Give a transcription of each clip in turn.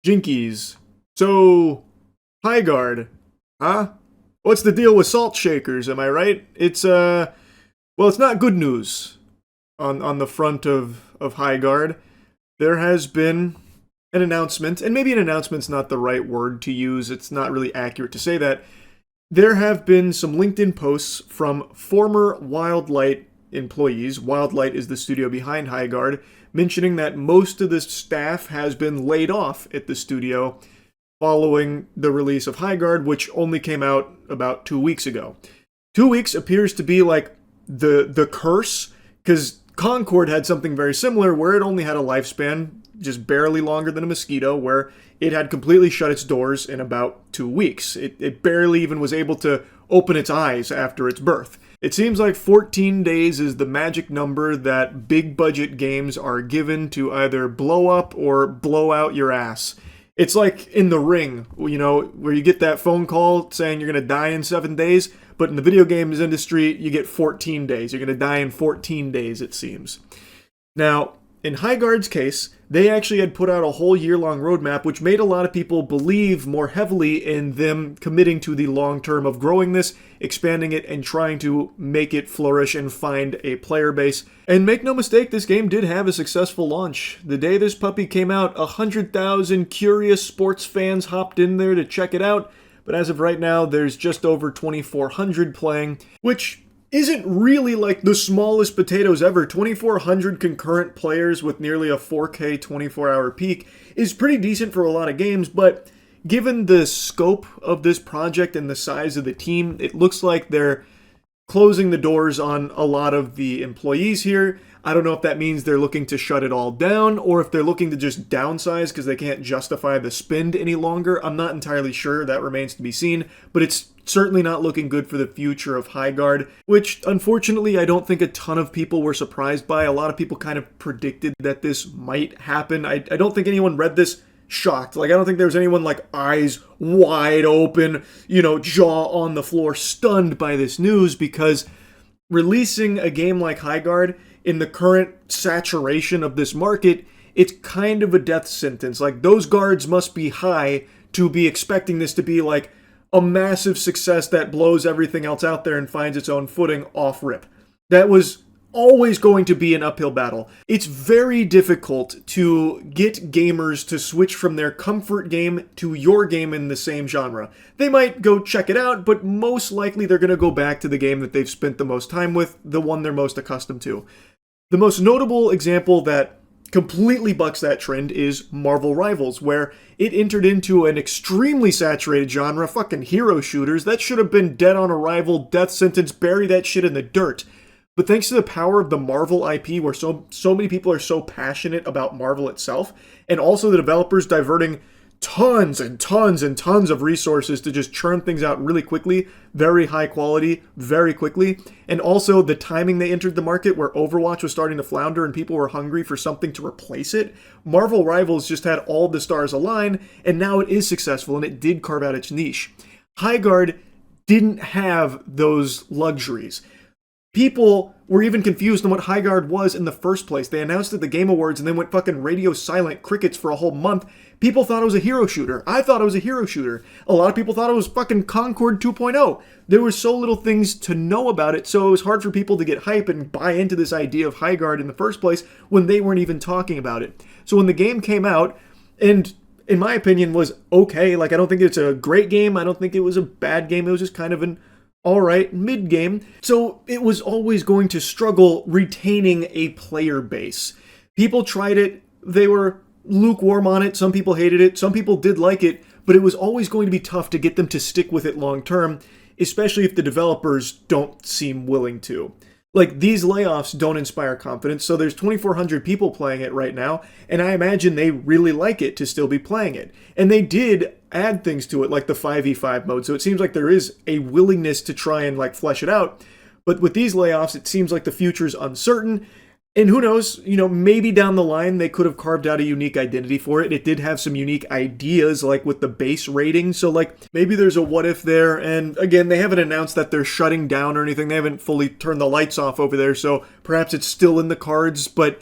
Jinkies. So, Highguard, huh? What's the deal with salt shakers, am I right? Well, it's not good news on the front of Highguard. There has been an announcement, and maybe an announcement's not the right word to use, it's not really accurate to say that. There have been some LinkedIn posts from former Wildlight employees. Wildlight is the studio behind Highguard, mentioning that most of the staff has been laid off at the studio following the release of Highguard, which only came out about 2 weeks ago. 2 weeks appears to be like the curse, because Concord had something very similar where it only had a lifespan just barely longer than a mosquito, where it had completely shut its doors in about 2 weeks. It barely even was able to open its eyes after its birth. It seems like 14 days is the magic number that big budget games are given to either blow up or blow out your ass. It's like in The Ring, where you get that phone call saying you're going to die in 7 days, but in the video games industry, you get 14 days. You're going to die in 14 days, it seems. Now, in Highguard's case, they actually had put out a whole year-long roadmap, which made a lot of people believe more heavily in them committing to the long term of growing this, expanding it, and trying to make it flourish and find a player base. And make no mistake, this game did have a successful launch. The day this puppy came out, 100,000 curious sports fans hopped in there to check it out, but as of right now, there's just over 2,400 playing, which isn't really like the smallest potatoes ever. 2,400 concurrent players with nearly a 4K 24-hour peak is pretty decent for a lot of games, but given the scope of this project and the size of the team, it looks like they're closing the doors on a lot of the employees here. I don't know if that means they're looking to shut it all down or if they're looking to just downsize because they can't justify the spend any longer. I'm not entirely sure. That remains to be seen, but it's certainly not looking good for the future of Highguard, which unfortunately I don't think a ton of people were surprised by. A lot of people kind of predicted that this might happen. I don't think anyone read this shocked. Like, I don't think there was anyone like eyes wide open, jaw on the floor, stunned by this news, because releasing a game like Highguard in the current saturation of this market, it's kind of a death sentence. Like, those guards must be high to be expecting this to be like a massive success that blows everything else out there and finds its own footing off rip. That was always going to be an uphill battle. It's very difficult to get gamers to switch from their comfort game to your game in the same genre. They might go check it out, but most likely they're going to go back to the game that they've spent the most time with, the one they're most accustomed to. The most notable example that completely bucks that trend is Marvel Rivals, where it entered into an extremely saturated genre, fucking hero shooters. That should have been dead on arrival, death sentence, bury that shit in the dirt. But thanks to the power of the Marvel IP, where so many people are so passionate about Marvel itself, and also the developers diverting tons and tons and tons of resources to just churn things out really quickly, very high quality, very quickly, and also the timing they entered the market where Overwatch was starting to flounder and people were hungry for something to replace it, Marvel Rivals just had all the stars align, and now it is successful, and it did carve out its niche. Highguard didn't have those luxuries. People were even confused on what Highguard was in the first place. They announced it at the Game Awards and then went fucking radio silent crickets for a whole month. People thought it was a hero shooter. I thought it was a hero shooter. A lot of people thought it was fucking Concord 2.0. There were so little things to know about it, so it was hard for people to get hype and buy into this idea of Highguard in the first place when they weren't even talking about it. So when the game came out, and in my opinion was okay, like I don't think it's a great game, I don't think it was a bad game, it was just kind of an alright mid-game, so it was always going to struggle retaining a player base. People tried it, they were lukewarm on it, some people hated it, some people did like it, but it was always going to be tough to get them to stick with it long term, especially if the developers don't seem willing to. Like, these layoffs don't inspire confidence, so there's 2,400 people playing it right now, and I imagine they really like it to still be playing it. And they did add things to it, like the 5v5 mode, so it seems like there is a willingness to try and, like, flesh it out. But with these layoffs, it seems like the future's uncertain, and who knows, maybe down the line they could have carved out a unique identity for it. It did have some unique ideas, like with the base rating, so like maybe there's a what if there, and again, they haven't announced that they're shutting down or anything. They haven't fully turned the lights off over there, so perhaps it's still in the cards, but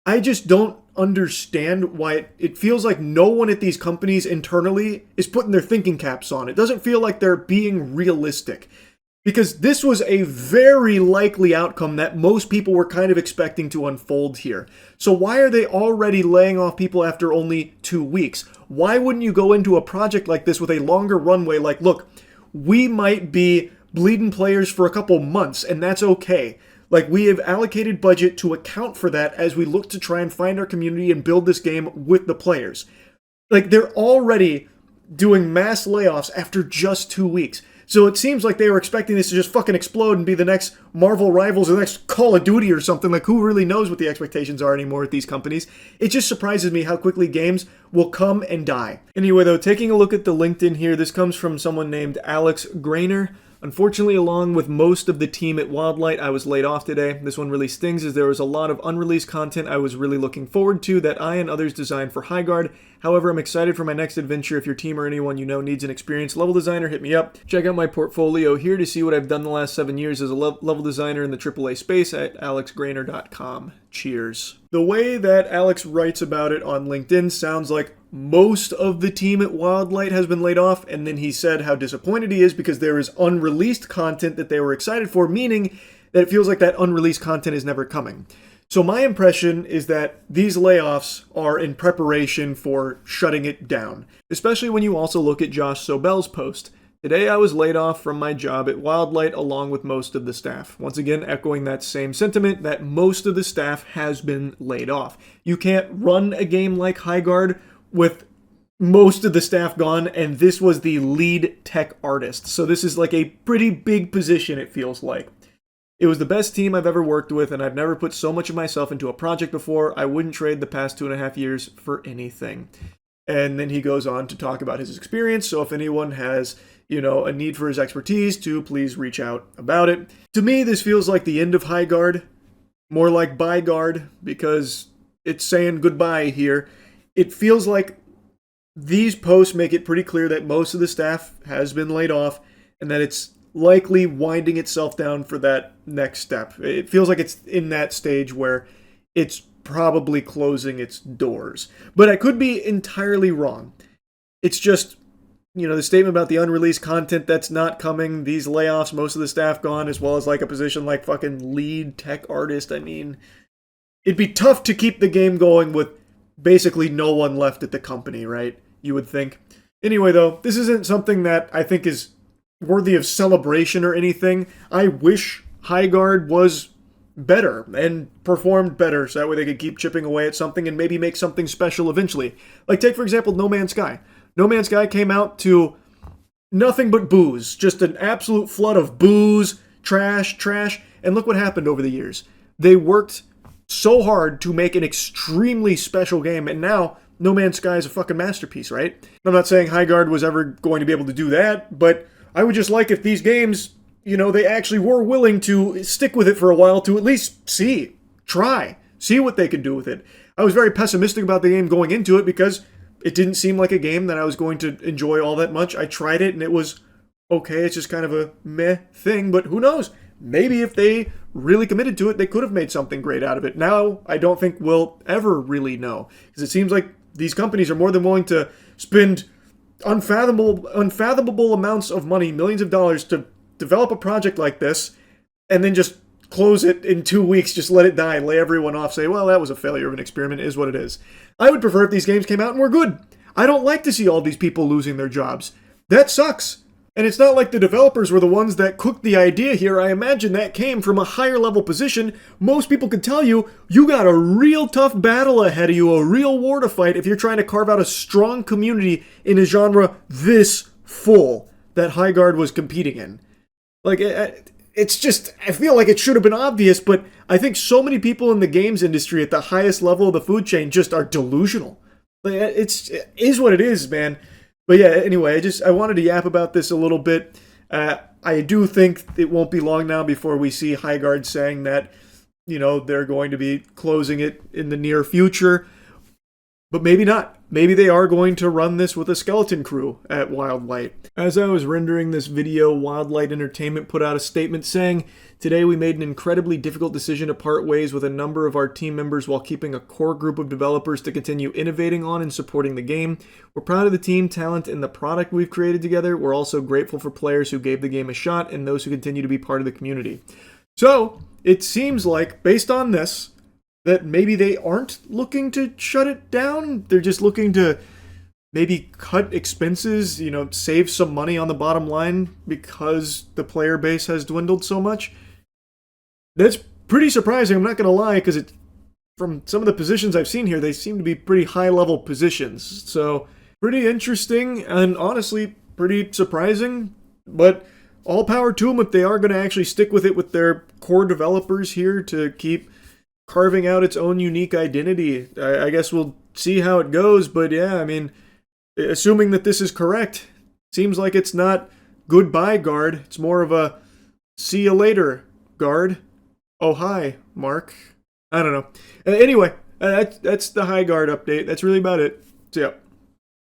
I just don't understand why it feels like no one at these companies internally is putting their thinking caps on. It doesn't feel like they're being realistic. Because this was a very likely outcome that most people were kind of expecting to unfold here. So why are they already laying off people after only 2 weeks? Why wouldn't you go into a project like this with a longer runway? Like, look, we might be bleeding players for a couple months, and that's okay. Like, we have allocated budget to account for that as we look to try and find our community and build this game with the players. Like, they're already doing mass layoffs after just 2 weeks. So it seems like they were expecting this to just fucking explode and be the next Marvel Rivals or the next Call of Duty or something. Like, who really knows what the expectations are anymore at these companies? It just surprises me how quickly games will come and die. Anyway, though, taking a look at the LinkedIn here, this comes from someone named Alex Grainer. Unfortunately, along with most of the team at Wildlight, I was laid off today. This one really stings as there was a lot of unreleased content I was really looking forward to that I and others designed for Highguard. However, I'm excited for my next adventure. If your team or anyone you know needs an experienced level designer, hit me up. Check out my portfolio here to see what I've done the last 7 years as a level designer in the AAA space at alexgrainer.com. Cheers. The way that Alex writes about it on LinkedIn sounds like most of the team at Wildlight has been laid off, and then he said how disappointed he is because there is unreleased content that they were excited for, meaning that it feels like that unreleased content is never coming. So my impression is that these layoffs are in preparation for shutting it down, especially when you also look at Josh Sobel's post. Today I was laid off from my job at Wildlight along with most of the staff. Once again, echoing that same sentiment that most of the staff has been laid off. You can't run a game like Highguard with most of the staff gone, and this was the lead tech artist. So this is like a pretty big position, it feels like. It was the best team I've ever worked with, and I've never put so much of myself into a project before. I wouldn't trade the past 2.5 years for anything. And then he goes on to talk about his experience, so if anyone has, a need for his expertise, to please reach out about it. To me, this feels like the end of Highguard, more like Byeguard, because it's saying goodbye here. It feels like these posts make it pretty clear that most of the staff has been laid off and that it's likely winding itself down for that next step. It feels like it's in that stage where it's probably closing its doors. But I could be entirely wrong. It's just, the statement about the unreleased content that's not coming, these layoffs, most of the staff gone, as well as like a position like fucking lead tech artist. I mean, it'd be tough to keep the game going with basically no one left at the company, right? You would think. Anyway, though, this isn't something that I think is worthy of celebration or anything. I wish Highguard was better and performed better so that way they could keep chipping away at something and maybe make something special eventually. Like, take, for example, No Man's Sky. No Man's Sky came out to nothing but booze. Just an absolute flood of booze, trash, and look what happened over the years. They worked so hard to make an extremely special game, and now No Man's Sky is a fucking masterpiece, right? I'm not saying Highguard was ever going to be able to do that, but I would just like if these games, they actually were willing to stick with it for a while to at least see what they could do with it. I was very pessimistic about the game going into it because it didn't seem like a game that I was going to enjoy all that much. I tried it and it was okay, it's just kind of a meh thing, but who knows? Maybe if they really committed to it, they could have made something great out of it. Now, I don't think we'll ever really know. Because it seems like these companies are more than willing to spend unfathomable amounts of money, millions of dollars, to develop a project like this, and then just close it in 2 weeks, just let it die, lay everyone off, say, well, that was a failure of an experiment, it is what it is. I would prefer if these games came out and were good. I don't like to see all these people losing their jobs. That sucks. And it's not like the developers were the ones that cooked the idea here. I imagine that came from a higher level position. Most people could tell you, you got a real tough battle ahead of you, a real war to fight if you're trying to carve out a strong community in a genre this full that Highguard was competing in. Like, it's just, I feel like it should have been obvious, but I think so many people in the games industry at the highest level of the food chain just are delusional. Like, it is what it is, man. But yeah, anyway, I wanted to yap about this a little bit. I do think it won't be long now before we see Highguard saying that, they're going to be closing it in the near future. But maybe not. Maybe they are going to run this with a skeleton crew at Wildlight. As I was rendering this video, Wildlight Entertainment put out a statement saying, "Today we made an incredibly difficult decision to part ways with a number of our team members while keeping a core group of developers to continue innovating on and supporting the game. We're proud of the team, talent, and the product we've created together. We're also grateful for players who gave the game a shot and those who continue to be part of the community." So, it seems like, based on this, that maybe they aren't looking to shut it down. They're just looking to maybe cut expenses, save some money on the bottom line because the player base has dwindled so much. That's pretty surprising, I'm not going to lie, because from some of the positions I've seen here, they seem to be pretty high-level positions. So, pretty interesting and honestly pretty surprising, but all power to them if they are going to actually stick with it with their core developers here to keep carving out its own unique identity. I guess we'll see how it goes, but yeah, I mean, assuming that this is correct, seems like it's not goodbye guard, it's more of a see you later guard. Oh hi, Mark. I don't know. Anyway, that's the Highguard update. That's really about it. So yeah.